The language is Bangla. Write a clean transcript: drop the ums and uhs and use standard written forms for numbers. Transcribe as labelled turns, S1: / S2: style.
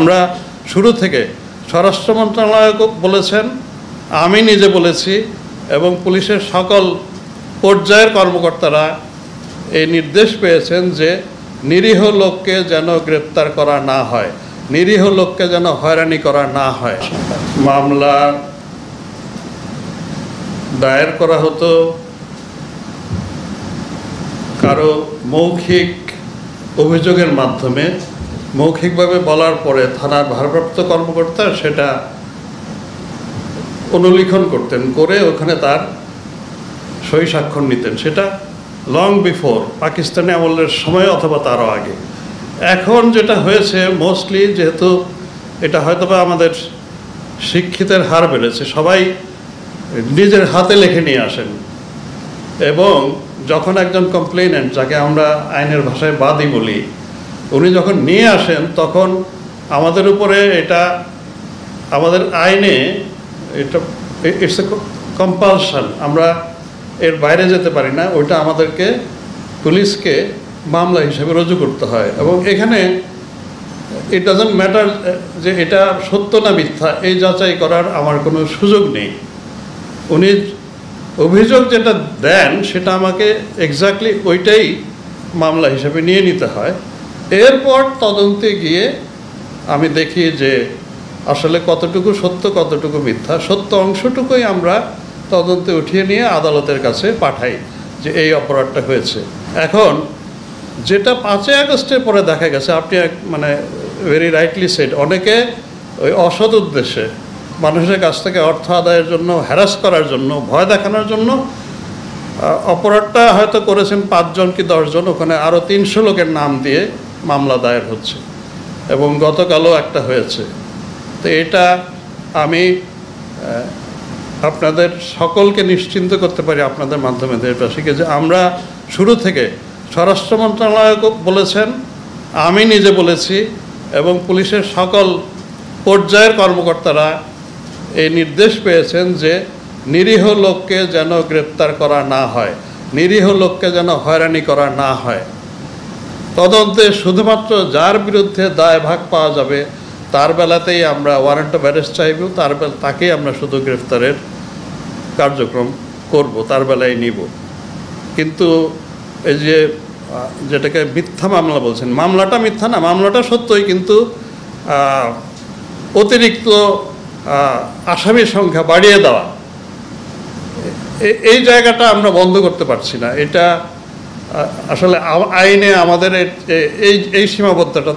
S1: আমরা শুরু থেকে স্বরাষ্ট্র মন্ত্রণালয় বলেছেন, আমি নিজে বলেছি এবং পুলিশের সকল পর্যায়ের কর্মকর্তারা এই নির্দেশ পেয়েছেন যে নিরীহ লোককে যেন গ্রেপ্তার করা না হয়, নিরীহ লোককে যেন হয়রানি করা না হয়। মামলা দায়ের করা হতো কারো মৌখিক অভিযোগের মাধ্যমে, মৌখিকভাবে বলার পরে থানার ভারপ্রাপ্ত কর্মকর্তা সেটা অনুলিখন করতেন, করে ওখানে তার সই স্বাক্ষর নিতেন। সেটা লং বিফোর পাকিস্তানি আমলের সময় অথবা তারও আগে। এখন যেটা হয়েছে মোস্টলি, যেহেতু এটা হয়তোবা আমাদের শিক্ষিতের হার বেড়েছে, সবাই নিজের হাতে লিখে নিয়ে আসেন এবং যখন একজন কমপ্লেইনেন্ট, যাকে আমরা আইনের ভাষায় বাদী বলি, উনি যখন নিয়ে আসেন তখন আমাদের উপরে এটা, আমাদের আইনে এটা ইটস এ কম্পালশন, আমরা এর বাইরে যেতে পারি না। ওইটা আমাদেরকে পুলিশকে মামলা হিসেবে রুজু করতে হয় এবং এখানে ইট ডাজন্ট ম্যাটার যে এটা সত্য না মিথ্যা, এই যাচাই করার আমার কোনো সুযোগ নেই। উনি অভিযোগ যেটা দেন সেটা আমাকে এক্স্যাক্টলি ওইটাই মামলা হিসেবে নিয়ে নিতে হয়। এরপর তদন্তে গিয়ে আমি দেখি যে আসলে কতটুকু সত্য কতটুকু মিথ্যা। সত্য অংশটুকুই আমরা তদন্তে উঠিয়ে নিয়ে আদালতের কাছে পাঠাই যে এই অপরাধটা হয়েছে। এখন যেটা 5ই আগস্টের পরে দেখা গেছে, আপনি মানে ভেরি রাইটলি সেড, অনেকে ওই অসৎ উদ্দেশ্যে মানুষের কাছ থেকে অর্থ আদায়ের জন্য, হ্যারাস করার জন্য, ভয় দেখানোর জন্য অপরাধটা হয়তো করেছেন 5 জন কি 10 জন, ওখানে আরও 300 লোকের নাম দিয়ে মামলা দায়ের হচ্ছে এবং গতকালও একটা হয়েছে। তো এটা আমি আপনাদের সকলকে নিশ্চিন্ত করতে পারি আপনাদের মাধ্যমে দেশবাসীকে যে আমরা শুরু থেকে স্বরাষ্ট্র মন্ত্রণালয় বলেছেন, আমি নিজে বলেছি এবং পুলিশের সকল পর্যায়ের কর্মকর্তারা এই নির্দেশ পেয়েছেন যে নিরীহ লোককে যেন গ্রেপ্তার করা না হয়, নিরীহ লোককে যেন হয়রানি করা না হয়। তদন্তে শুধুমাত্র যার বিরুদ্ধে দায় ভাগ পাওয়া যাবে তার বেলাতেই আমরা ওয়ারেন্ট অফ অ্যারেস্ট চাইব, তাকেই আমরা শুধু গ্রেফতারের কার্যক্রম করব, তার বেলায় নিব। কিন্তু এই যে যেটাকে মিথ্যা মামলা বলছেন, মামলাটা মিথ্যা না, মামলাটা সত্যই, কিন্তু অতিরিক্ত আসামির সংখ্যা বাড়িয়ে দেওয়া, এই জায়গাটা আমরা বন্ধ করতে পারছি না। এটা আসলে আইনে আমাদের এই সীমাবদ্ধতা